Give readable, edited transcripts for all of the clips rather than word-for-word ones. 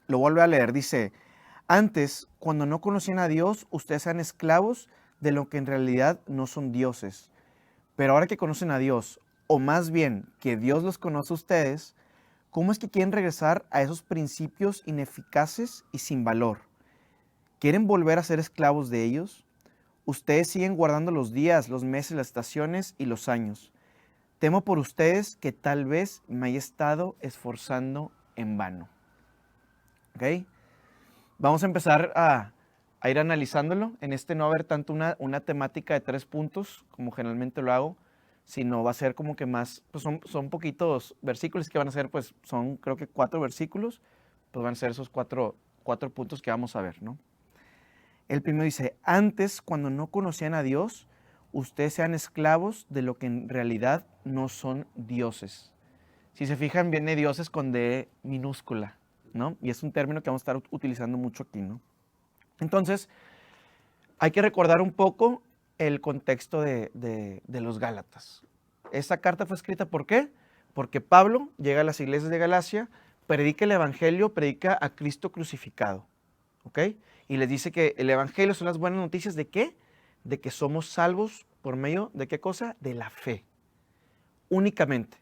Lo vuelve a leer, dice, antes, cuando no conocían a Dios, ustedes eran esclavos de lo que en realidad no son dioses. Pero ahora que conocen a Dios, o más bien que Dios los conoce a ustedes, ¿cómo es que quieren regresar a esos principios ineficaces y sin valor? ¿Quieren volver a ser esclavos de ellos? Ustedes siguen guardando los días, los meses, las estaciones y los años. Temo por ustedes que tal vez me haya estado esforzando en vano. ¿Ok? Vamos a empezar a ir analizándolo. En este no va a haber tanto una temática de 3 puntos, como generalmente lo hago, sino va a ser como que más, pues son poquitos versículos que van a ser, pues son creo que 4 versículos, pues van a ser esos cuatro puntos que vamos a ver, ¿no? El primero dice, antes cuando no conocían a Dios, ustedes sean esclavos de lo que en realidad no son dioses. Si se fijan, viene dioses con D minúscula, ¿no? Y es un término que vamos a estar utilizando mucho aquí, ¿no? Entonces, hay que recordar un poco el contexto de los Gálatas. Esta carta fue escrita ¿por qué? Porque Pablo llega a las iglesias de Galacia, predica el Evangelio, predica a Cristo crucificado, ¿ok? Y les dice que el Evangelio son las buenas noticias ¿de qué? De que somos salvos por medio de qué cosa? De la fe, únicamente.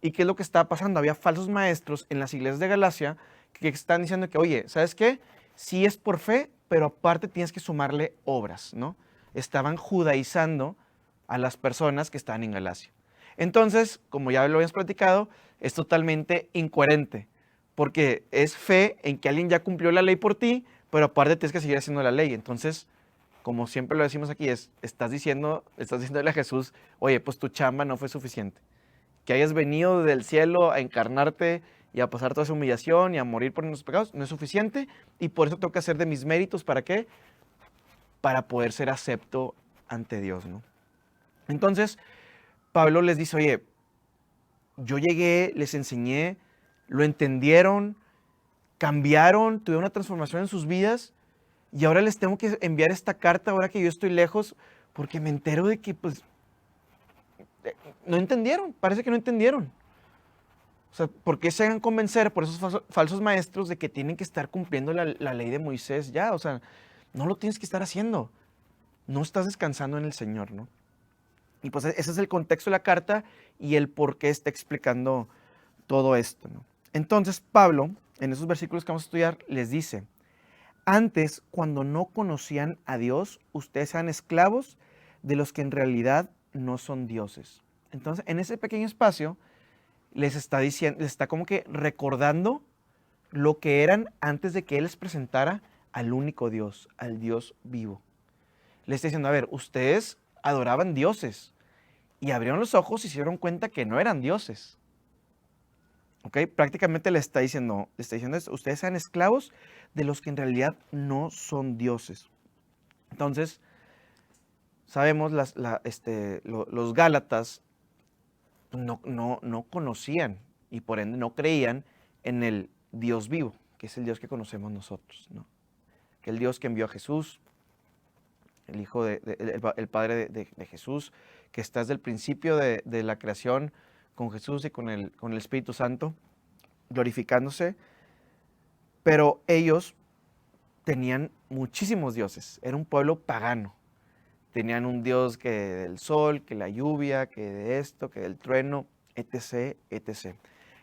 ¿Y qué es lo que estaba pasando? Había falsos maestros en las iglesias de Galacia que están diciendo que, oye, ¿sabes qué? Sí es por fe, pero aparte tienes que sumarle obras, ¿no? Estaban judaizando a las personas que estaban en Galacia. Entonces, como ya lo habíamos platicado, es totalmente incoherente, porque es fe en que alguien ya cumplió la ley por ti, pero aparte tienes que seguir haciendo la ley. Entonces, como siempre lo decimos aquí, estás diciéndole a Jesús, oye, pues tu chamba no fue suficiente, que hayas venido del cielo a encarnarte y a pasar toda esa humillación y a morir por nuestros pecados, no es suficiente, y por eso tengo que hacer de mis méritos, ¿para qué? Para poder ser acepto ante Dios, ¿no? Entonces, Pablo les dice, oye, yo llegué, les enseñé, lo entendieron, cambiaron, tuvieron una transformación en sus vidas, y ahora les tengo que enviar esta carta ahora que yo estoy lejos, porque me entero de que, pues, no entendieron, parece que no entendieron. O sea, ¿por qué se hagan convencer por esos falsos maestros de que tienen que estar cumpliendo la ley de Moisés ya? O sea, no lo tienes que estar haciendo. No estás descansando en el Señor, ¿no? Y pues ese es el contexto de la carta y el por qué está explicando todo esto, ¿no? Entonces, Pablo, en esos versículos que vamos a estudiar, les dice, antes, cuando no conocían a Dios, ustedes eran esclavos de los que en realidad no son dioses. Entonces, en ese pequeño espacio, les está diciendo, les está como que recordando lo que eran antes de que Él les presentara al único Dios, al Dios vivo. Les está diciendo, a ver, ustedes adoraban dioses y abrieron los ojos y se dieron cuenta que no eran dioses. ¿Ok? Prácticamente les está diciendo esto, ustedes sean esclavos de los que en realidad no son dioses. Entonces, sabemos, los Gálatas no conocían y por ende no creían en el Dios vivo, que es el Dios que conocemos nosotros, ¿no? Que el Dios que envió a Jesús, el Hijo el Padre de Jesús, que está desde el principio de la creación con Jesús y con el Espíritu Santo, glorificándose, pero ellos tenían muchísimos dioses, era un pueblo pagano. Tenían un dios que del sol, que la lluvia, que de esto, que del trueno, etc., etc.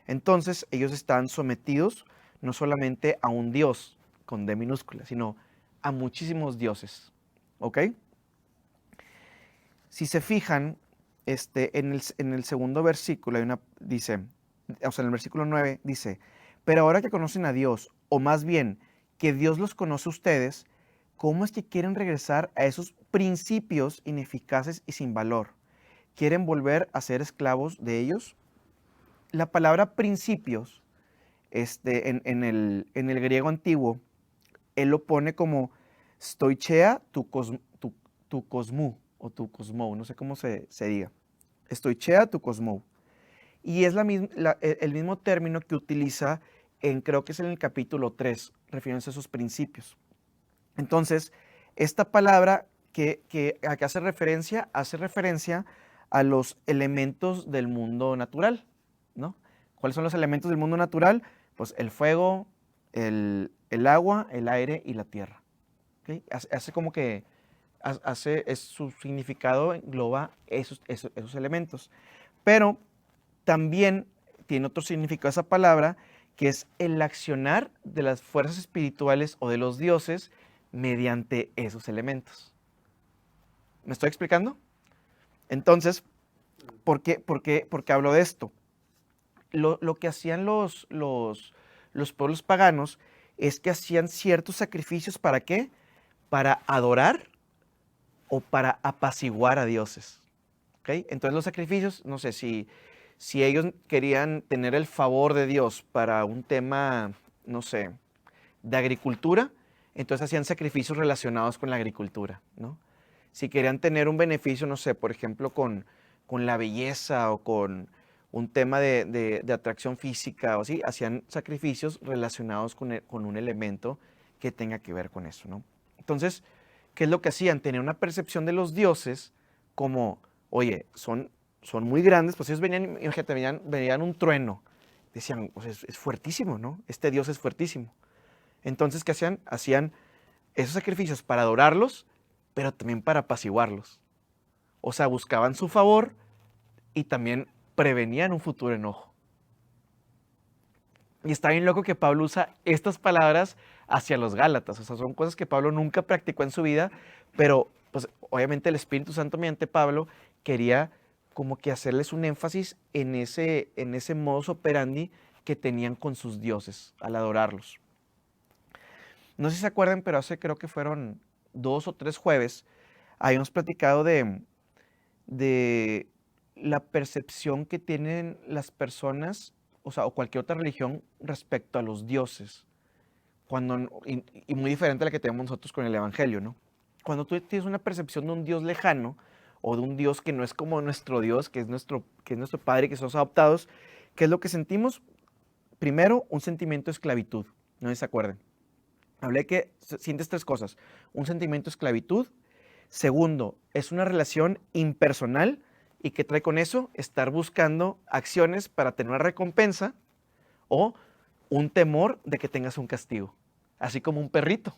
Entonces ellos estaban sometidos no solamente a un dios con D minúscula, sino a muchísimos dioses. ¿Ok? Si se fijan, en el segundo versículo dice, o sea, en el versículo 9 dice, pero ahora que conocen a Dios, o más bien que Dios los conoce a ustedes, ¿cómo es que quieren regresar a esos principios ineficaces y sin valor? ¿Quieren volver a ser esclavos de ellos? La palabra principios, en el griego antiguo, él lo pone como stoichea tu cosmou, o tu cosmou, no sé cómo se diga. Stoichea tu cosmou. Y es el mismo término que utiliza creo que es en el capítulo 3, refiriéndose a esos principios. Entonces, esta palabra a qué hace referencia a los elementos del mundo natural, ¿no? ¿Cuáles son los elementos del mundo natural? Pues el fuego, el agua, el aire y la tierra. ¿Okay? Hace como que, su significado engloba esos elementos. Pero también tiene otro significado esa palabra, que es el accionar de las fuerzas espirituales o de los dioses mediante esos elementos. ¿Me estoy explicando? Entonces, ¿por qué hablo de esto? Lo que hacían los pueblos paganos es que hacían ciertos sacrificios, ¿para qué? Para adorar o para apaciguar a dioses. ¿Okay? Entonces los sacrificios, no sé, si ellos querían tener el favor de Dios para un tema, no sé, de agricultura, entonces hacían sacrificios relacionados con la agricultura, ¿no? Si querían tener un beneficio, no sé, por ejemplo, con la belleza o con un tema de atracción física o así, hacían sacrificios relacionados con un elemento que tenga que ver con eso, ¿no? Entonces, ¿qué es lo que hacían? Tenían una percepción de los dioses como, oye, son muy grandes, pues ellos venían, imagínate, venían un trueno, decían, pues es fuertísimo, ¿no? Este dios es fuertísimo. Entonces, ¿qué hacían? Hacían esos sacrificios para adorarlos, pero también para apaciguarlos. O sea, buscaban su favor y también prevenían un futuro enojo. Y está bien loco que Pablo usa estas palabras hacia los Gálatas. O sea, son cosas que Pablo nunca practicó en su vida, pero pues obviamente el Espíritu Santo mediante Pablo quería como que hacerles un énfasis en ese modus operandi que tenían con sus dioses al adorarlos. No sé si se acuerdan, pero hace creo que fueron 2 o 3 jueves, habíamos platicado de la percepción que tienen las personas, o sea, o cualquier otra religión respecto a los dioses, y muy diferente a la que tenemos nosotros con el Evangelio, ¿no? Cuando tú tienes una percepción de un Dios lejano, o de un Dios que no es como nuestro Dios, que es nuestro Padre, que somos adoptados, ¿qué es lo que sentimos? Primero, un sentimiento de esclavitud, no sé si se acuerdan. Hablé que sientes 3 cosas. Un sentimiento de esclavitud. Segundo, es una relación impersonal y que trae con eso estar buscando acciones para tener una recompensa o un temor de que tengas un castigo. Así como un perrito.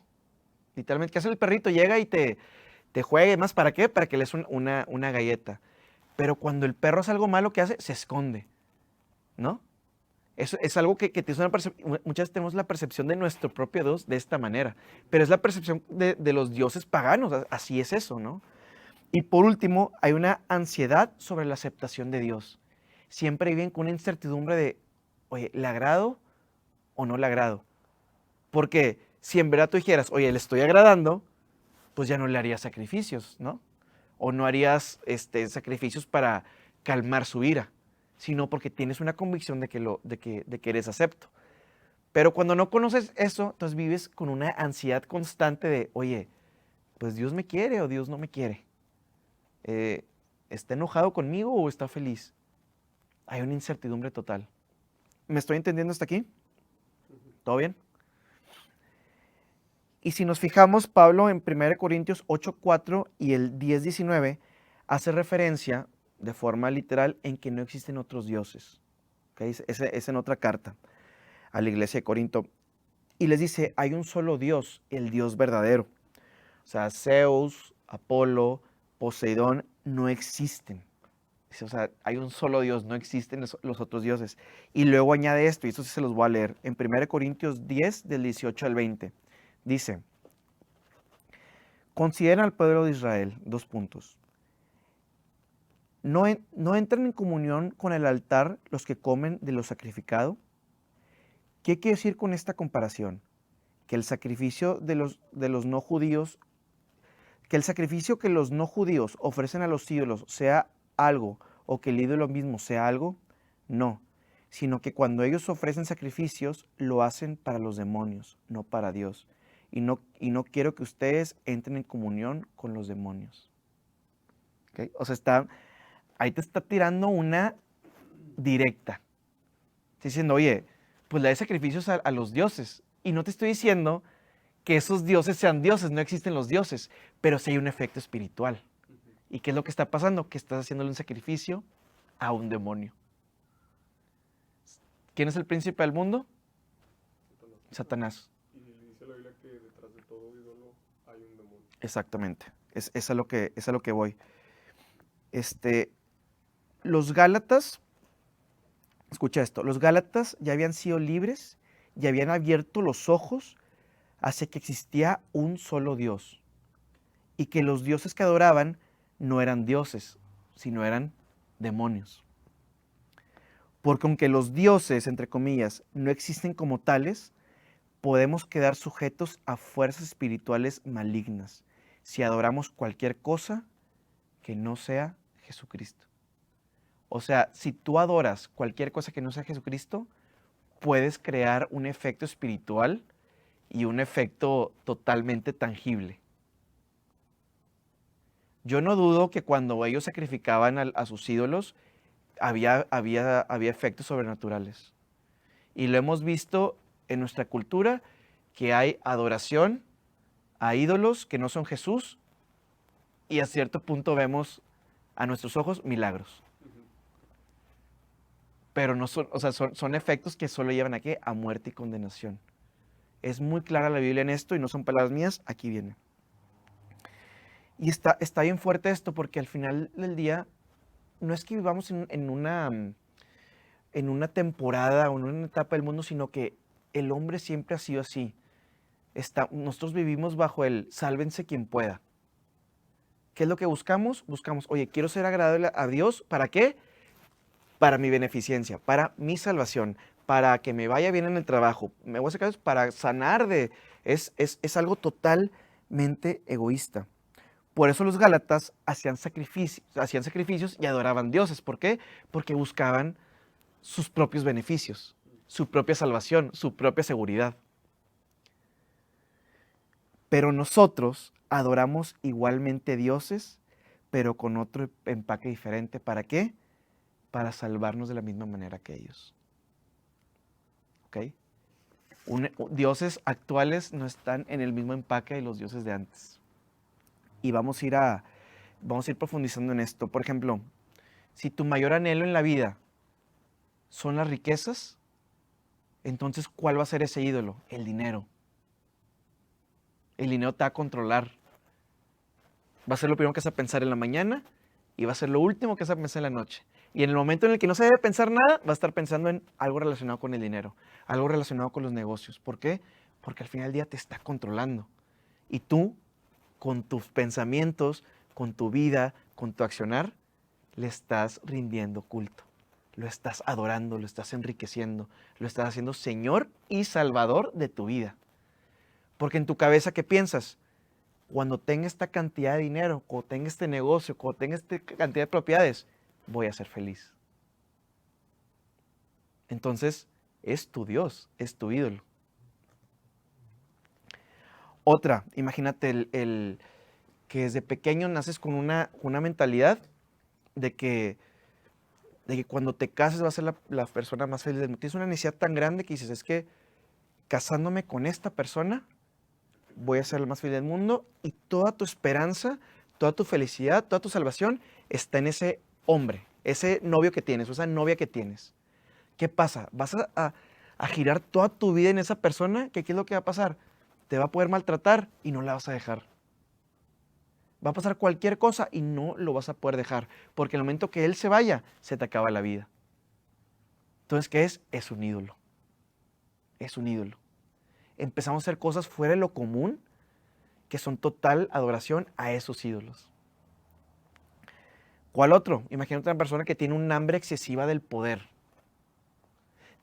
Literalmente, ¿qué hace el perrito? Llega y te juega y más. ¿Para qué? Para que le des una galleta. Pero cuando el perro hace algo malo, ¿qué hace? Se esconde, ¿no? Eso es algo que muchas veces tenemos la percepción de nuestro propio Dios de esta manera, pero es la percepción de los dioses paganos, así es eso, ¿no? Y por último, hay una ansiedad sobre la aceptación de Dios. Siempre viven con una incertidumbre de, oye, ¿le agrado o no le agrado? Porque si en verdad tú dijeras, oye, le estoy agradando, pues ya no le harías sacrificios, ¿no? O no harías sacrificios para calmar su ira, sino porque tienes una convicción de que eres acepto. Pero cuando no conoces eso, entonces vives con una ansiedad constante de, oye, pues Dios me quiere o Dios no me quiere. ¿Está enojado conmigo o está feliz? Hay una incertidumbre total. ¿Me estoy entendiendo hasta aquí? ¿Todo bien? Y si nos fijamos, Pablo en 1 Corintios 8:4 y el 10:19 hace referencia de forma literal en que no existen otros dioses. ¿Okay? Es en otra carta a la iglesia de Corinto. Y les dice, hay un solo Dios, el Dios verdadero. O sea, Zeus, Apolo, Poseidón no existen. O sea, hay un solo Dios, no existen los otros dioses. Y luego añade esto, y esto sí se los voy a leer, en 1 Corintios 10, del 18 al 20. Dice, considera al pueblo de Israel, 2 puntos. ¿No entran en comunión con el altar los que comen de lo sacrificado? ¿Qué quiere decir con esta comparación? Que el sacrificio de los no judíos, que el sacrificio que los no judíos ofrecen a los ídolos sea algo, o que el ídolo mismo sea algo, no, sino que cuando ellos ofrecen sacrificios, lo hacen para los demonios, no para Dios. Y no quiero que ustedes entren en comunión con los demonios. ¿Okay? O sea, ahí te está tirando una directa. Está diciendo, oye, pues le des sacrificios a los dioses. Y no te estoy diciendo que esos dioses sean dioses, no existen los dioses, pero sí hay un efecto espiritual. ¿Y qué es lo que está pasando? Que estás haciéndole un sacrificio a un demonio. ¿Quién es el príncipe del mundo? Satanás. Y dice la Biblia que detrás de todo ídolo hay un demonio. Exactamente. Es a lo que voy. Los Gálatas, escucha esto, los Gálatas ya habían sido libres y habían abierto los ojos hacia que existía un solo Dios y que los dioses que adoraban no eran dioses, sino eran demonios. Porque aunque los dioses, entre comillas, no existen como tales, podemos quedar sujetos a fuerzas espirituales malignas si adoramos cualquier cosa que no sea Jesucristo. O sea, si tú adoras cualquier cosa que no sea Jesucristo, puedes crear un efecto espiritual y un efecto totalmente tangible. Yo no dudo que cuando ellos sacrificaban a sus ídolos, había efectos sobrenaturales. Y lo hemos visto en nuestra cultura, que hay adoración a ídolos que no son Jesús, y a cierto punto vemos a nuestros ojos milagros. Pero no son, o sea, son efectos que solo llevan a ¿qué? A muerte y condenación. Es muy clara la Biblia en esto y no son palabras mías, aquí viene. Y está bien fuerte esto porque al final del día no es que vivamos en una temporada o en una etapa del mundo, sino que el hombre siempre ha sido así. Nosotros vivimos bajo el sálvense quien pueda. ¿Qué es lo que buscamos? Buscamos, oye, quiero ser agradable a Dios, ¿para qué? Para mi beneficencia, para mi salvación, para que me vaya bien en el trabajo. Me voy a sacar para sanar de... Es algo totalmente egoísta. Por eso los Gálatas hacían sacrificios y adoraban dioses. ¿Por qué? Porque buscaban sus propios beneficios, su propia salvación, su propia seguridad. Pero nosotros adoramos igualmente dioses, pero con otro empaque diferente. ¿Para qué? Para salvarnos de la misma manera que ellos. ¿Ok? Dioses actuales no están en el mismo empaque de los dioses de antes. Y vamos a ir profundizando en esto. Por ejemplo, si tu mayor anhelo en la vida son las riquezas, entonces ¿cuál va a ser ese ídolo? El dinero. El dinero te va a controlar. Va a ser lo primero que vas a pensar en la mañana y va a ser lo último que vas a pensar en la noche. Y en el momento en el que no se debe pensar nada, va a estar pensando en algo relacionado con el dinero, algo relacionado con los negocios. ¿Por qué? Porque al final del día te está controlando. Y tú, con tus pensamientos, con tu vida, con tu accionar, le estás rindiendo culto. Lo estás adorando, lo estás enriqueciendo, lo estás haciendo Señor y Salvador de tu vida. Porque en tu cabeza, ¿qué piensas? Cuando tenga esta cantidad de dinero, cuando tenga este negocio, cuando tenga esta cantidad de propiedades, voy a ser feliz. Entonces, es tu Dios, es tu ídolo. Otra, imagínate el que desde pequeño naces con una mentalidad de que cuando te cases vas a ser la persona más feliz del mundo. Tienes una necesidad tan grande que dices, es que casándome con esta persona, voy a ser el más feliz del mundo y toda tu esperanza, toda tu felicidad, toda tu salvación está en ese hombre, ese novio que tienes o esa novia que tienes. ¿Qué pasa? Vas a girar toda tu vida en esa persona, que ¿qué es lo que va a pasar? Te va a poder maltratar y no la vas a dejar. Va a pasar cualquier cosa y no lo vas a poder dejar, porque en el momento que él se vaya, se te acaba la vida. Entonces, ¿qué es? Es un ídolo. Es un ídolo. Empezamos a hacer cosas fuera de lo común que son total adoración a esos ídolos. ¿Cuál otro? Imagínate una persona que tiene un hambre excesiva del poder.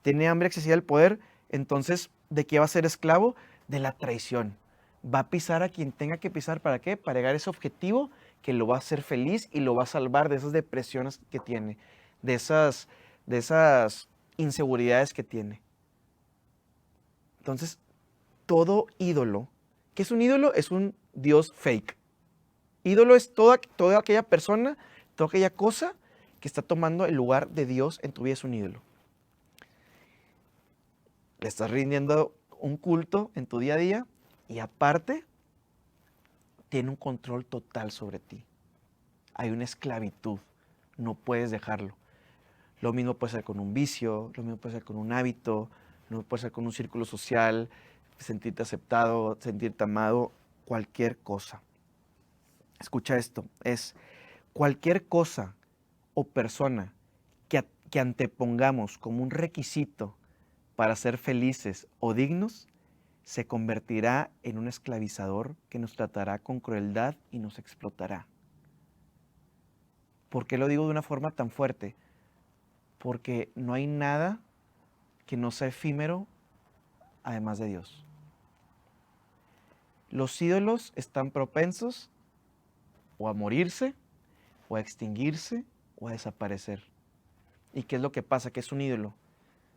Tiene hambre excesiva del poder, entonces, ¿de qué va a ser esclavo? De la traición. Va a pisar a quien tenga que pisar. ¿Para qué? Para llegar a ese objetivo que lo va a hacer feliz y lo va a salvar de esas depresiones que tiene, de esas inseguridades que tiene. Entonces, todo ídolo, ¿qué es un ídolo? Es un Dios fake. Ídolo es toda aquella persona, toda aquella cosa que está tomando el lugar de Dios en tu vida, es un ídolo. Le estás rindiendo un culto en tu día a día y aparte tiene un control total sobre ti. Hay una esclavitud, no puedes dejarlo. Lo mismo puede ser con un vicio, lo mismo puede ser con un hábito, no puede ser con un círculo social, sentirte aceptado, sentirte amado, cualquier cosa. Escucha esto, es cualquier cosa o persona que antepongamos como un requisito para ser felices o dignos, se convertirá en un esclavizador que nos tratará con crueldad y nos explotará. ¿Por qué lo digo de una forma tan fuerte? Porque no hay nada que no sea efímero además de Dios. Los ídolos están propensos o a morirse, o a extinguirse, o a desaparecer. ¿Y qué es lo que pasa? ¿Qué es un ídolo?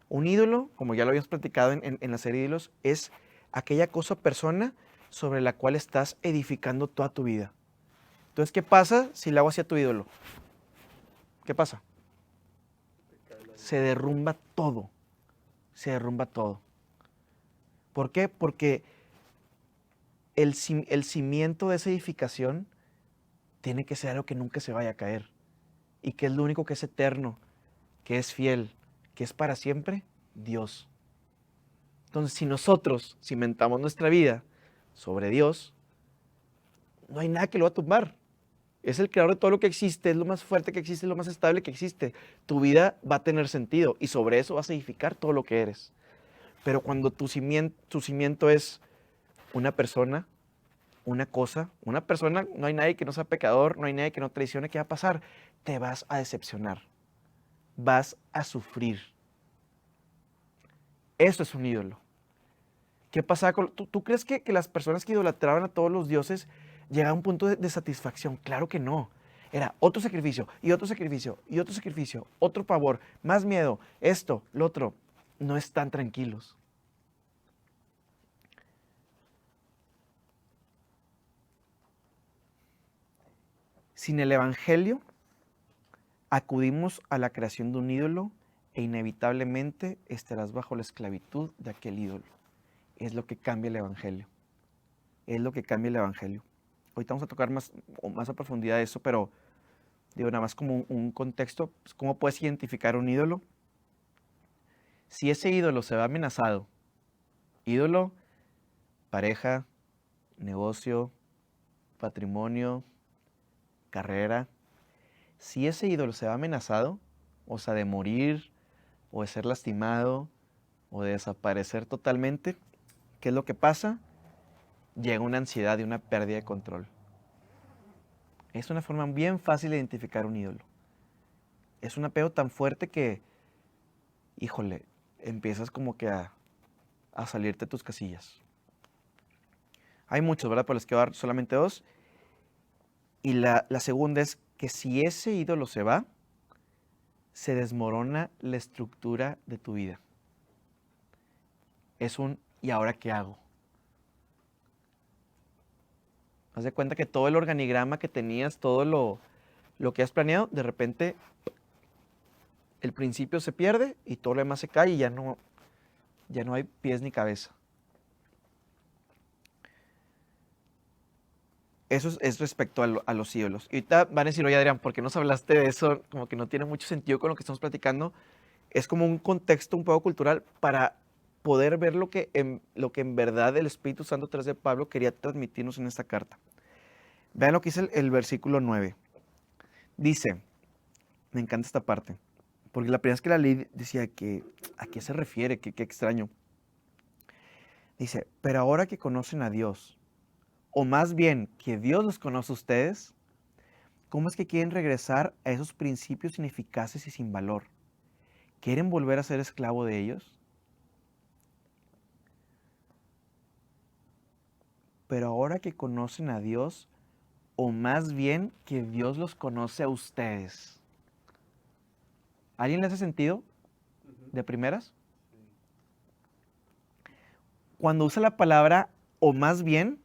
Un ídolo, como ya lo habíamos platicado en la serie de ídolos, es aquella cosa o persona sobre la cual estás edificando toda tu vida. Entonces, ¿qué pasa si le hago hacia tu ídolo? ¿Qué pasa? te cae la Se derrumba todo. Se derrumba todo. ¿Por qué? Porque el cimiento de esa edificación tiene que ser algo que nunca se vaya a caer. Y que es lo único que es eterno, que es fiel, que es para siempre, Dios. Entonces, si nosotros cimentamos nuestra vida sobre Dios, no hay nada que lo va a tumbar. Es el creador de todo lo que existe, es lo más fuerte que existe, es lo más estable que existe. Tu vida va a tener sentido y sobre eso vas a edificar todo lo que eres. Pero cuando tu cimiento es una persona, una cosa, una persona, no hay nadie que no sea pecador, no hay nadie que no traicione, ¿qué va a pasar? Te vas a decepcionar, vas a sufrir. Eso es un ídolo. ¿Qué pasaba con... ¿Tú crees que las personas que idolatraban a todos los dioses llegaban a un punto de satisfacción? Claro que no. Era otro sacrificio, y otro sacrificio, y otro sacrificio, otro pavor, más miedo, esto, lo otro. No están tranquilos. Sin el Evangelio, acudimos a la creación de un ídolo e inevitablemente estarás bajo la esclavitud de aquel ídolo. Es lo que cambia el Evangelio. Es lo que cambia el Evangelio. Ahorita vamos a tocar más a profundidad eso, pero digo, nada más como un contexto, pues, ¿cómo puedes identificar un ídolo? Si ese ídolo se ve amenazado, ídolo, pareja, negocio, patrimonio, carrera, si ese ídolo se ve amenazado, o sea, de morir, o de ser lastimado, o de desaparecer totalmente, ¿qué es lo que pasa? Llega una ansiedad y una pérdida de control. Es una forma bien fácil de identificar un ídolo. Es un apego tan fuerte que, híjole, empiezas como que a salirte de tus casillas. Hay muchos, ¿verdad? Pero les quiero dar solamente dos. Y la segunda es que si ese ídolo se va, se desmorona la estructura de tu vida. Es un ¿y ahora qué hago? Haz de cuenta que todo el organigrama que tenías, todo lo que has planeado, de repente el principio se pierde y todo lo demás se cae y ya no hay pies ni cabeza. Eso es respecto a los ídolos. Y ahorita van a decir, oye Adrián, ¿por qué nos hablaste de eso? Como que no tiene mucho sentido con lo que estamos platicando. Es como un contexto un poco cultural para poder ver lo que en verdad el Espíritu Santo a través de Pablo quería transmitirnos en esta carta. Vean lo que dice el versículo 9. Dice, me encanta esta parte, porque la primera vez que la leí decía que, ¿a qué se refiere? Qué extraño. Dice, pero ahora que conocen a Dios, o más bien que Dios los conoce a ustedes, ¿cómo es que quieren regresar a esos principios ineficaces y sin valor? ¿Quieren volver a ser esclavo de ellos? Pero ahora que conocen a Dios, o más bien que Dios los conoce a ustedes. ¿Alguien le hace sentido de primeras? Sí. Cuando usa la palabra o más bien,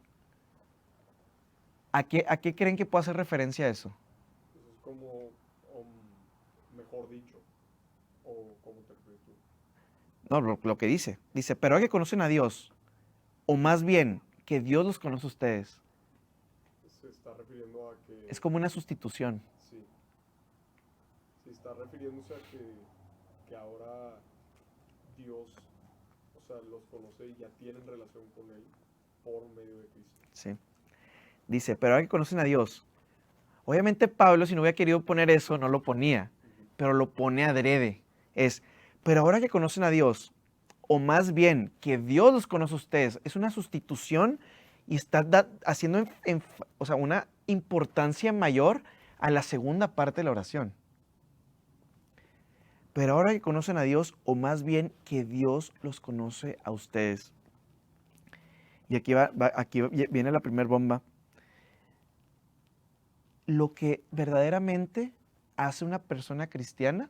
¿a qué creen que puede hacer referencia a eso? Eso es como, mejor dicho, o como te refieres tú. No, lo que dice. Dice, pero ahora que conocen a Dios, o más bien que Dios los conoce a ustedes. Se está refiriendo a que, Es como una sustitución. sí, sí está refiriéndose a que ahora Dios sea, los conoce y ya tienen relación con Él por medio de Cristo. Sí. Dice, pero ahora que conocen a Dios. Obviamente Pablo, si no hubiera querido poner eso, no lo ponía, pero lo pone adrede. Pero ahora que conocen a Dios, o más bien que Dios los conoce a ustedes, es una sustitución y está haciendo o sea, una importancia mayor a la segunda parte de la oración. Pero ahora que conocen a Dios, o más bien que Dios los conoce a ustedes. Y aquí viene la primera bomba. Lo que verdaderamente hace una persona cristiana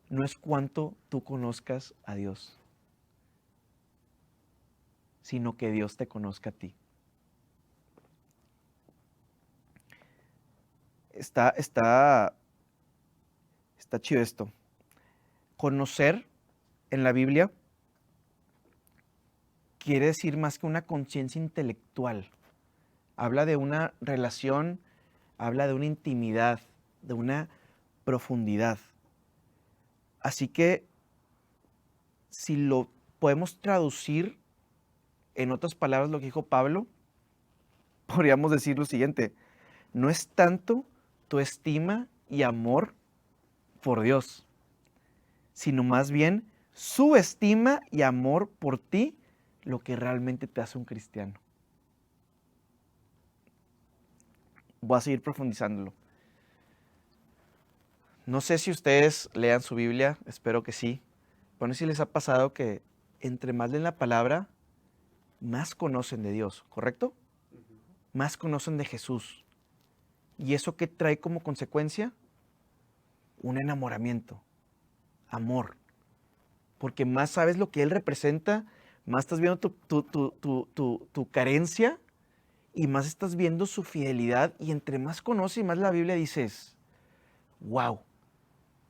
no es cuánto tú conozcas a Dios, sino que Dios te conozca a ti. Está chido esto. Conocer en la Biblia quiere decir más que una conciencia intelectual. Habla de una relación, habla de una intimidad, de una profundidad. Así que si lo podemos traducir en otras palabras lo que dijo Pablo, podríamos decir lo siguiente: no es tanto tu estima y amor por Dios, sino más bien su estima y amor por ti lo que realmente te hace un cristiano. Voy a seguir profundizándolo. No sé si ustedes lean su Biblia, espero que sí. Bueno, si les ha pasado que entre más leen la palabra, más conocen de Dios, ¿correcto? Más conocen de Jesús. ¿Y eso qué trae como consecuencia? Un enamoramiento, amor. Porque más sabes lo que Él representa, más estás viendo tu carencia y más estás viendo su fidelidad. Y entre más conoces y más la Biblia dices, wow,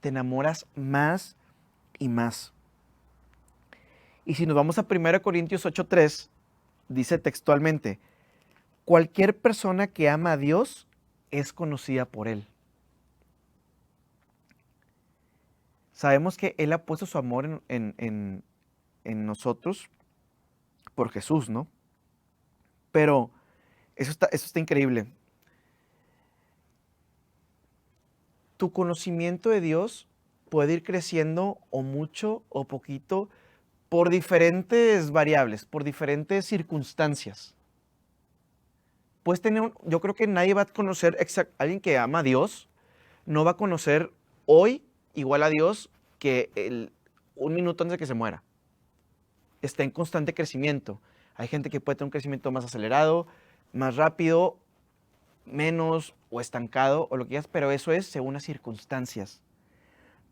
te enamoras más y más. Y si nos vamos a 1 Corintios 8:3, dice textualmente, cualquier persona que ama a Dios es conocida por Él. Sabemos que Él ha puesto su amor en nosotros por Jesús, ¿no? Pero eso está increíble. Tu conocimiento de Dios puede ir creciendo o mucho o poquito por diferentes variables, por diferentes circunstancias. Puedes tener, yo creo que nadie va a conocer, alguien que ama a Dios, no va a conocer hoy igual a Dios que un minuto antes de que se muera. Está en constante crecimiento. Hay gente que puede tener un crecimiento más acelerado, más rápido, menos o estancado o lo que quieras, pero eso es según las circunstancias.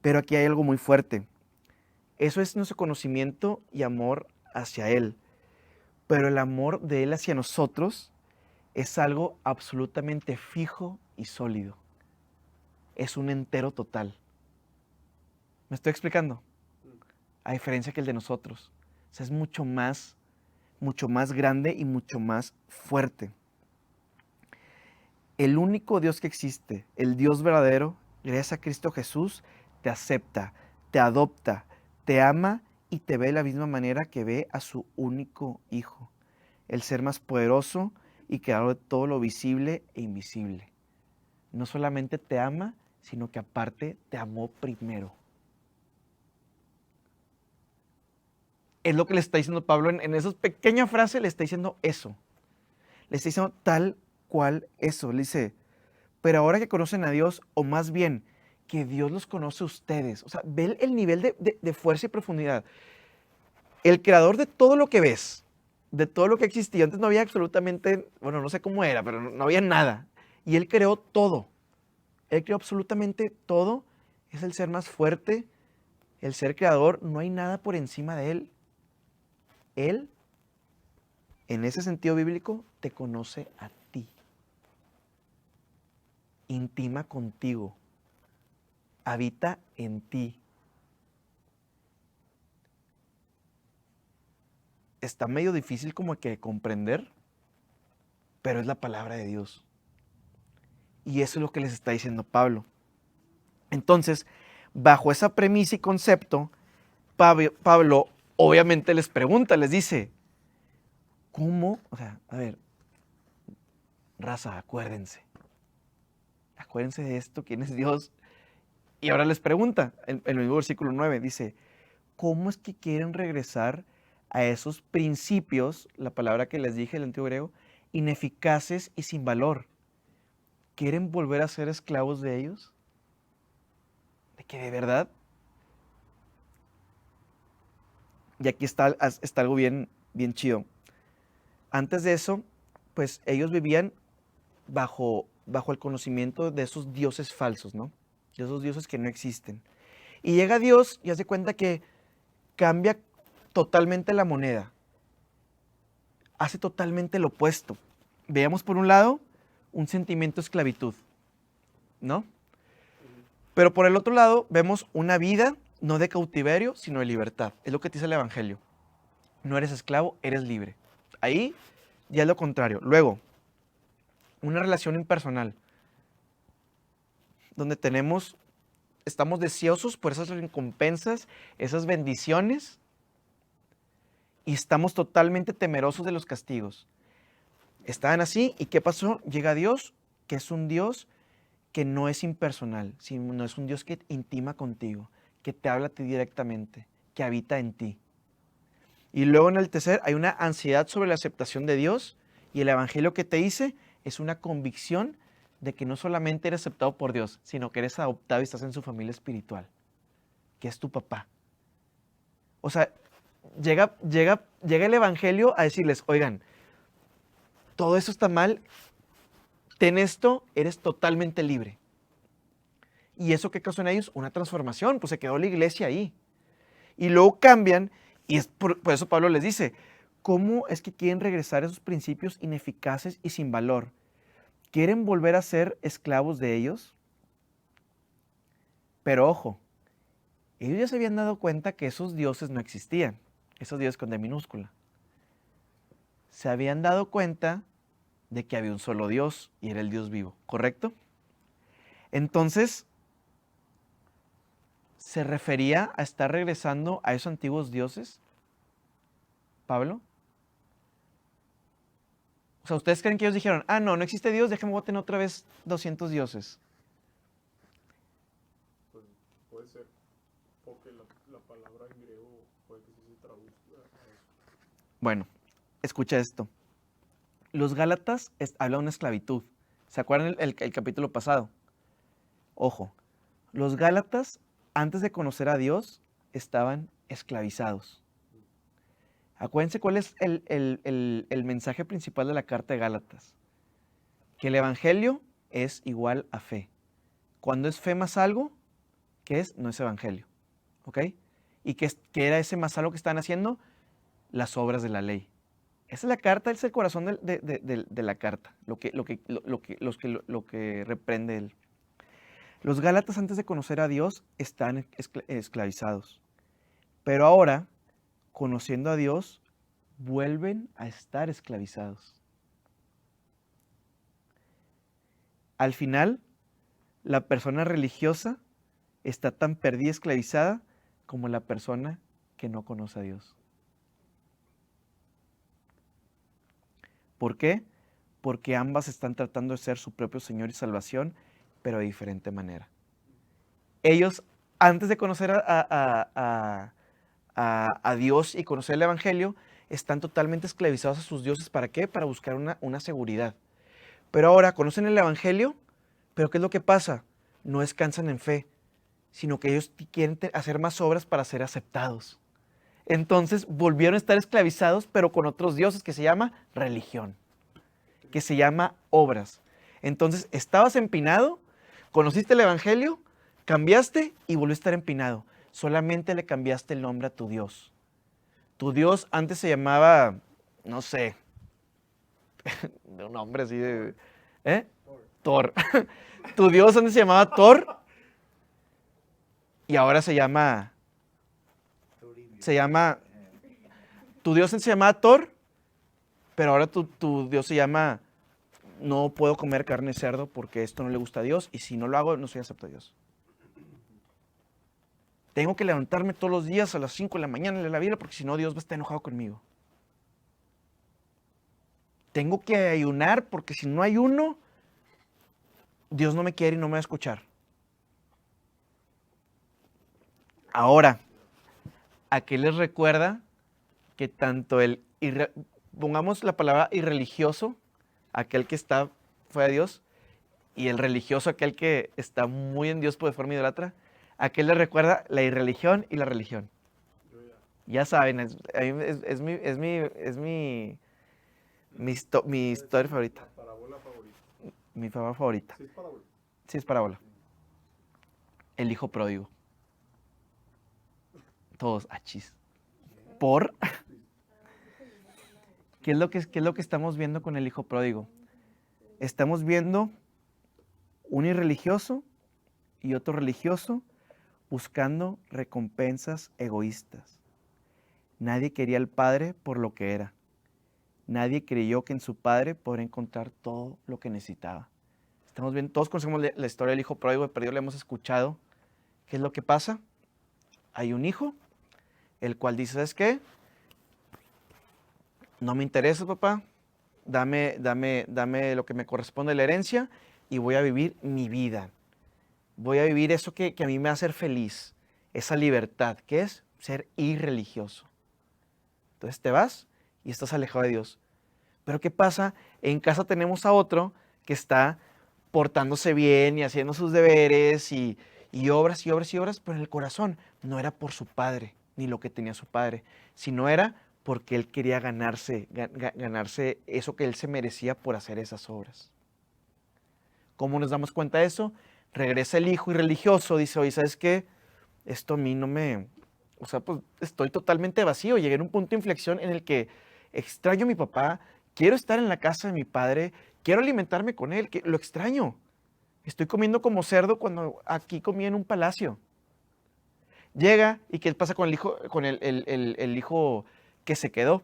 Pero aquí hay algo muy fuerte. Eso es nuestro conocimiento y amor hacia Él. Pero el amor de Él hacia nosotros es algo absolutamente fijo y sólido. Es un entero total. ¿Me estoy explicando? A diferencia que el de nosotros. O sea, es mucho más grande y mucho más fuerte. El único Dios que existe, el Dios verdadero, gracias a Cristo Jesús, te acepta, te adopta, te ama y te ve de la misma manera que ve a su único Hijo, el ser más poderoso y creador de todo lo visible e invisible. No solamente te ama, sino que aparte te amó primero. Es lo que le está diciendo Pablo en esa pequeña frase, le está diciendo eso. Le está diciendo tal cual eso. Le dice, pero ahora que conocen a Dios, o más bien, que Dios los conoce a ustedes. O sea, ve el nivel de fuerza y profundidad. El creador de todo lo que ves, de todo lo que existía. Antes no había absolutamente, bueno, no sé cómo era, pero no había nada. Y Él creó todo. Él creó absolutamente todo. Es el ser más fuerte, el ser creador. No hay nada por encima de Él. Él, en ese sentido bíblico, te conoce a ti. Intima contigo. Habita en ti. Está medio difícil como que comprender, pero es la palabra de Dios. Y eso es lo que les está diciendo Pablo. Entonces, bajo esa premisa y concepto, Pablo obviamente les pregunta, les dice, ¿cómo? O sea, a ver, raza, acuérdense de esto, ¿quién es Dios? Y ahora les pregunta, en el mismo versículo 9, dice, ¿cómo es que quieren regresar a esos principios, la palabra que les dije, el antiguo griego, ineficaces y sin valor? ¿Quieren volver a ser esclavos de ellos? ¿De que de verdad? Y aquí está algo bien chido. Antes de eso, pues ellos vivían bajo el conocimiento de esos dioses falsos, ¿no? De esos dioses que no existen. Y llega Dios y hace cuenta que cambia totalmente la moneda. Hace totalmente lo opuesto. Veamos por un lado un sentimiento de esclavitud, ¿no? Pero por el otro lado vemos una vida no de cautiverio, sino de libertad. Es lo que te dice el Evangelio. No eres esclavo, eres libre. Ahí ya es lo contrario. Luego, una relación impersonal, donde estamos deseosos por esas recompensas, esas bendiciones, y estamos totalmente temerosos de los castigos. Estaban así, ¿y qué pasó? Llega Dios, que es un Dios que no es impersonal, sino es un Dios que intima contigo, que te habla a ti directamente, que habita en ti. Y luego en el tercer hay una ansiedad sobre la aceptación de Dios, y el Evangelio que te dice es una convicción de que no solamente eres aceptado por Dios, sino que eres adoptado y estás en su familia espiritual, que es tu papá. O sea, llega el Evangelio a decirles, oigan, todo eso está mal, ten esto, eres totalmente libre. ¿Y eso qué causó en ellos? Una transformación, pues se quedó la iglesia ahí. Y luego cambian, y es por eso Pablo les dice, ¿cómo es que quieren regresar a esos principios ineficaces y sin valor? ¿Quieren volver a ser esclavos de ellos? Pero ojo, ellos ya se habían dado cuenta que esos dioses no existían, esos dioses con D minúscula. Se habían dado cuenta de que había un solo Dios y era el Dios vivo, ¿correcto? Entonces, ¿se refería a estar regresando a esos antiguos dioses, Pablo? O sea, ¿ustedes creen que ellos dijeron, no existe Dios, déjame voy a tener otra vez 200 dioses? Pues puede ser, porque la palabra en griego puede que sí se traduzca a eso. Bueno, escucha esto. Los Gálatas hablan de esclavitud. ¿Se acuerdan el capítulo pasado? Ojo, los Gálatas, antes de conocer a Dios, estaban esclavizados. Acuérdense cuál es el mensaje principal de la carta de Gálatas. Que el Evangelio es igual a fe. Cuando es fe más algo, ¿qué es? No es Evangelio. ¿Ok? ¿Y qué era ese más algo que están haciendo? Las obras de la ley. Esa es la carta, ese es el corazón de la carta, lo que reprende él. Los Gálatas antes de conocer a Dios están esclavizados. Pero ahora, conociendo a Dios, vuelven a estar esclavizados. Al final, la persona religiosa está tan perdida y esclavizada como la persona que no conoce a Dios. ¿Por qué? Porque ambas están tratando de ser su propio Señor y salvación, pero de diferente manera. Ellos, antes de conocer a Dios y conocer el Evangelio, están totalmente esclavizados a sus dioses. ¿Para qué? Para buscar una seguridad. Pero ahora conocen el Evangelio, pero ¿qué es lo que pasa? No descansan en fe, sino que ellos quieren hacer más obras para ser aceptados. Entonces volvieron a estar esclavizados, pero con otros dioses, que se llama religión, que se llama obras. Entonces estabas empinado, conociste el Evangelio, cambiaste y volviste a estar empinado. Solamente le cambiaste el nombre a tu Dios. Tu Dios antes se llamaba, no sé, de un nombre así de... Thor. Tu Dios antes se llamaba Thor y ahora se llama... Tu Dios antes se llamaba Thor, pero ahora tu Dios se llama... No puedo comer carne de cerdo porque esto no le gusta a Dios y si no lo hago no soy acepto a Dios. Tengo que levantarme todos los días a las 5 de la mañana a leer la Biblia porque si no Dios va a estar enojado conmigo. Tengo que ayunar porque si no ayuno, Dios no me quiere y no me va a escuchar. Ahora, ¿a qué les recuerda que tanto pongamos la palabra irreligioso, aquel que está fuera de Dios, y el religioso, aquel que está muy en Dios por de forma idolatra, ¿a qué les recuerda la irreligión y la religión? Yo ya. Ya saben, mi historia favorita, La parábola favorita. mi palabra favorita. Sí, es parábola. Sí, es parábola. El hijo pródigo. Todos, achis. ¿Por? ¿Qué es lo que estamos viendo con el hijo pródigo? Estamos viendo un irreligioso y otro religioso buscando recompensas egoístas. Nadie quería al padre por lo que era. Nadie creyó que en su padre podría encontrar todo lo que necesitaba. Estamos viendo, todos conocemos la historia del hijo pródigo, de perdido la hemos escuchado. ¿Qué es lo que pasa? Hay un hijo, el cual dice, ¿sabes qué? No me interesa, papá. Dame lo que me corresponde de la herencia y voy a vivir mi vida. Voy a vivir eso que a mí me va a hacer feliz. Esa libertad, que es ser irreligioso. Entonces te vas y estás alejado de Dios. Pero ¿qué pasa? En casa tenemos a otro que está portándose bien y haciendo sus deberes y obras y obras y obras, pero en el corazón no era por su padre, ni lo que tenía su padre, sino era porque él quería ganarse eso que él se merecía por hacer esas obras. ¿Cómo nos damos cuenta de eso? Regresa el hijo irreligioso, dice, oye, ¿sabes qué? Esto a mí no me... O sea, pues estoy totalmente vacío. Llegué a un punto de inflexión en el que extraño a mi papá, quiero estar en la casa de mi padre, quiero alimentarme con él, que lo extraño. Estoy comiendo como cerdo cuando aquí comía en un palacio. Llega y ¿qué pasa con el hijo, con el hijo que se quedó?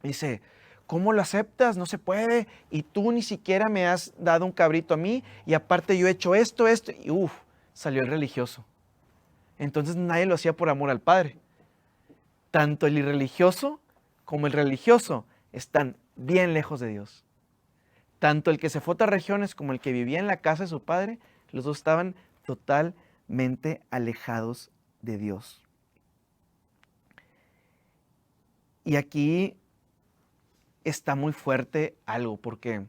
Dice, ¿cómo lo aceptas? No se puede. Y tú ni siquiera me has dado un cabrito a mí y aparte yo he hecho esto, y salió el religioso. Entonces nadie lo hacía por amor al Padre. Tanto el irreligioso como el religioso están bien lejos de Dios. Tanto el que se fue a otras regiones como el que vivía en la casa de su padre, los dos estaban totalmente alejados de Dios. Y aquí está muy fuerte algo, porque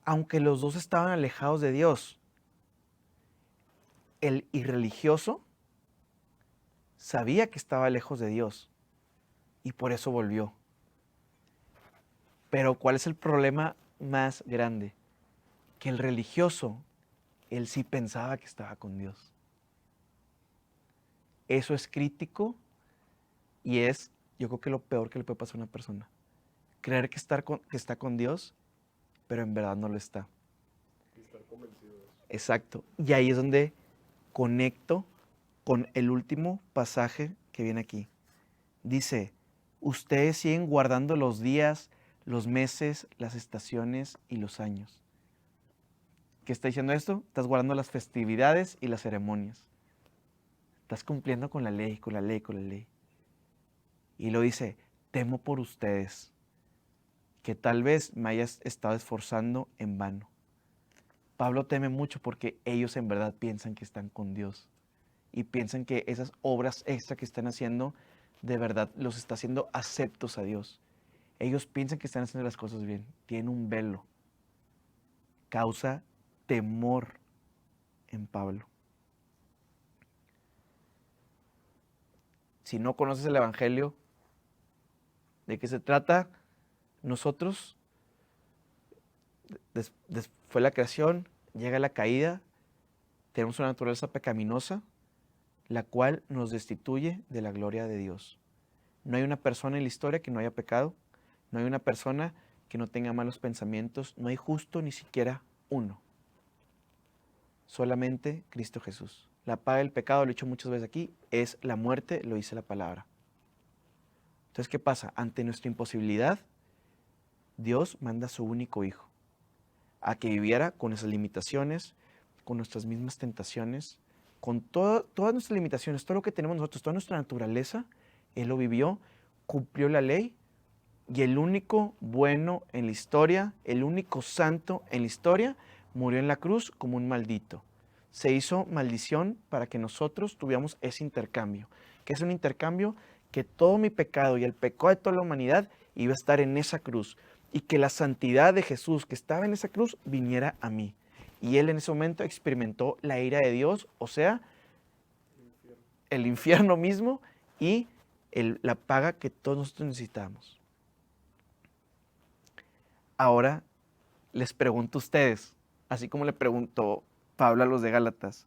aunque los dos estaban alejados de Dios, el irreligioso sabía que estaba lejos de Dios y por eso volvió. Pero ¿cuál es el problema más grande? Que el religioso, él sí pensaba que estaba con Dios. Eso es crítico y es, yo creo que lo peor que le puede pasar a una persona. Creer que está con Dios, pero en verdad no lo está. Y estar convencido de eso. Exacto. Y ahí es donde conecto con el último pasaje que viene aquí. Dice, ustedes siguen guardando los días, los meses, las estaciones y los años. ¿Qué está diciendo esto? Estás guardando las festividades y las ceremonias. Estás cumpliendo con la ley, con la ley, con la ley. Y lo dice, temo por ustedes, que tal vez me hayas estado esforzando en vano. Pablo teme mucho porque ellos en verdad piensan que están con Dios. Y piensan que esas obras extra que están haciendo, de verdad los está haciendo aceptos a Dios. Ellos piensan que están haciendo las cosas bien. Tienen un velo. Causa temor en Pablo. Si no conoces el Evangelio, ¿de qué se trata? Nosotros, fue la creación, llega la caída, tenemos una naturaleza pecaminosa, la cual nos destituye de la gloria de Dios. No hay una persona en la historia que no haya pecado, no hay una persona que no tenga malos pensamientos, no hay justo ni siquiera uno. Solamente Cristo Jesús. La paga del pecado, lo he dicho muchas veces aquí, es la muerte, lo dice la palabra. Entonces, ¿qué pasa? Ante nuestra imposibilidad, Dios manda a su único hijo a que viviera con esas limitaciones, con nuestras mismas tentaciones, con todas nuestras limitaciones, todo lo que tenemos nosotros, toda nuestra naturaleza, Él lo vivió, cumplió la ley, y el único bueno en la historia, el único santo en la historia, murió en la cruz como un maldito. Se hizo maldición para que nosotros tuviéramos ese intercambio. Que es un intercambio que todo mi pecado y el pecado de toda la humanidad iba a estar en esa cruz. Y que la santidad de Jesús que estaba en esa cruz viniera a mí. Y Él en ese momento experimentó la ira de Dios, o sea, el infierno mismo y la paga que todos nosotros necesitamos. Ahora les pregunto a ustedes, así como le preguntó Pablo a los de Gálatas,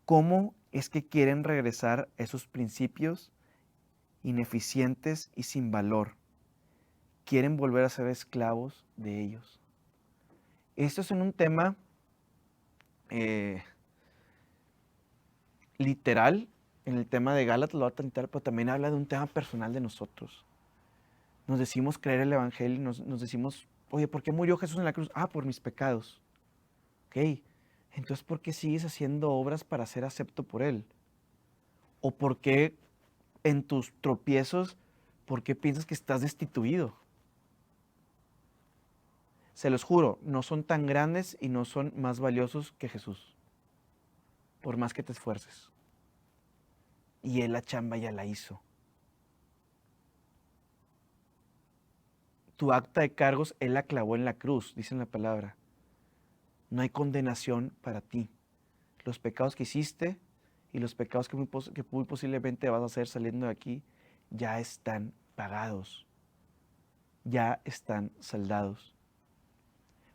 ¿cómo es que quieren regresar a esos principios ineficientes y sin valor? Quieren volver a ser esclavos de ellos. Esto es en un tema literal, en el tema de Gálatas lo va a tentar, pero también habla de un tema personal de nosotros. Nos decimos creer el Evangelio, nos decimos, oye, ¿por qué murió Jesús en la cruz? Ah, por mis pecados. Ok, entonces ¿por qué sigues haciendo obras para ser acepto por Él? ¿O por qué en tus tropiezos, por qué piensas que estás destituido? Se los juro, no son tan grandes y no son más valiosos que Jesús, por más que te esfuerces. Y Él la chamba ya la hizo. Tu acta de cargos, Él la clavó en la cruz, dice en la palabra. No hay condenación para ti. Los pecados que hiciste y los pecados que muy posiblemente vas a hacer saliendo de aquí, ya están pagados. Ya están saldados.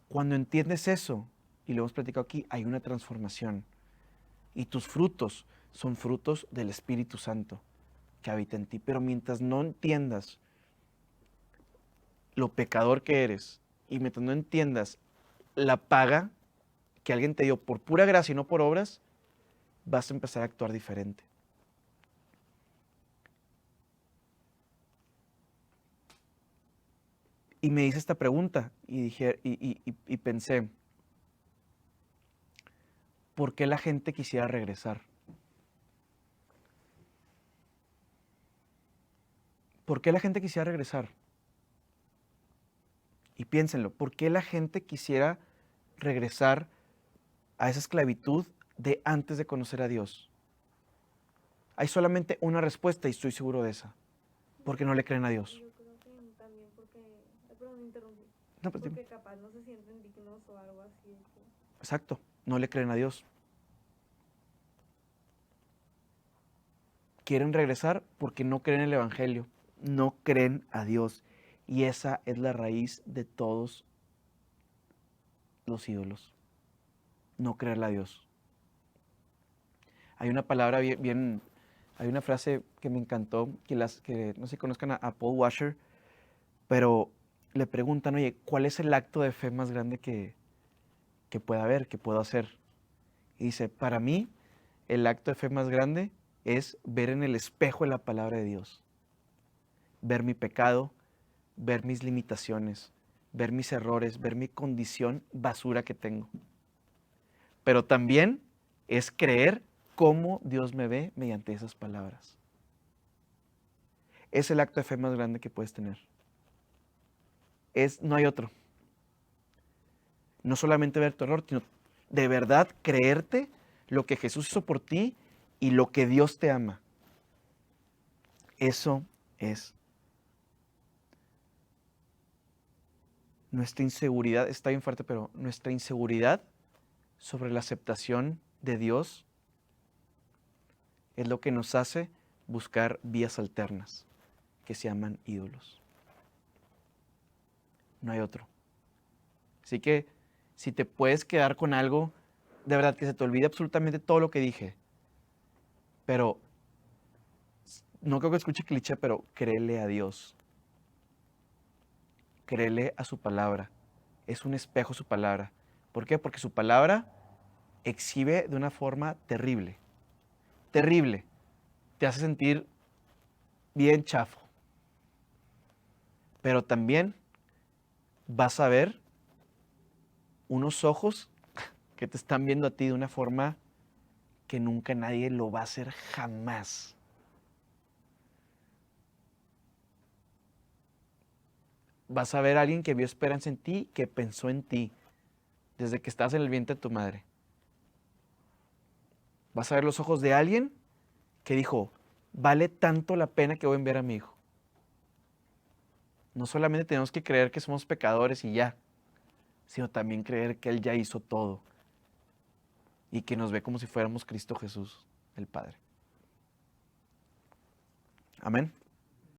Cuando entiendes eso, y lo hemos platicado aquí, hay una transformación. Y tus frutos son frutos del Espíritu Santo que habita en ti. Pero mientras no entiendas lo pecador que eres y mientras no entiendas la paga que alguien te dio por pura gracia y no por obras, vas a empezar a actuar diferente. Y me hice esta pregunta y dije y pensé, ¿por qué la gente quisiera regresar? ¿Por qué la gente quisiera regresar? Y piénsenlo, ¿por qué la gente quisiera regresar a esa esclavitud de antes de conocer a Dios? Hay solamente una respuesta y estoy seguro de esa. Porque no le creen a Dios. Yo creo que también porque, perdón, interrumpí, No, pues, porque capaz no se sienten dignos o algo así. exacto, no le creen a Dios. Quieren regresar porque no creen en el Evangelio, no creen a Dios. Y esa es la raíz de todos los ídolos. No creerle a Dios. Hay una palabra hay una frase que me encantó, que no sé si conozcan a Paul Washer, pero le preguntan, oye, ¿cuál es el acto de fe más grande que pueda haber, que puedo hacer? Y dice, para mí, el acto de fe más grande es ver en el espejo de la palabra de Dios. Ver mi pecado, ver mis limitaciones, ver mis errores, ver mi condición basura que tengo. Pero también es creer cómo Dios me ve mediante esas palabras. Es el acto de fe más grande que puedes tener. No hay otro. No solamente ver tu error, sino de verdad creerte lo que Jesús hizo por ti y lo que Dios te ama. Eso es. Nuestra inseguridad, está bien fuerte, pero nuestra inseguridad sobre la aceptación de Dios es lo que nos hace buscar vías alternas que se llaman ídolos. No hay otro. Así que si te puedes quedar con algo, de verdad que se te olvide absolutamente todo lo que dije. Pero no creo que escuche cliché, pero créele a Dios. Créele a su palabra. Es un espejo su palabra. ¿Por qué? Porque su palabra exhibe de una forma terrible. Terrible. Te hace sentir bien chafo. Pero también vas a ver unos ojos que te están viendo a ti de una forma que nunca nadie lo va a hacer jamás. Vas a ver a alguien que vio esperanza en ti, que pensó en ti, desde que estás en el vientre de tu madre. Vas a ver los ojos de alguien que dijo, vale tanto la pena que voy a enviar a mi hijo. No solamente tenemos que creer que somos pecadores y ya, sino también creer que Él ya hizo todo y que nos ve como si fuéramos Cristo Jesús, el Padre. Amén.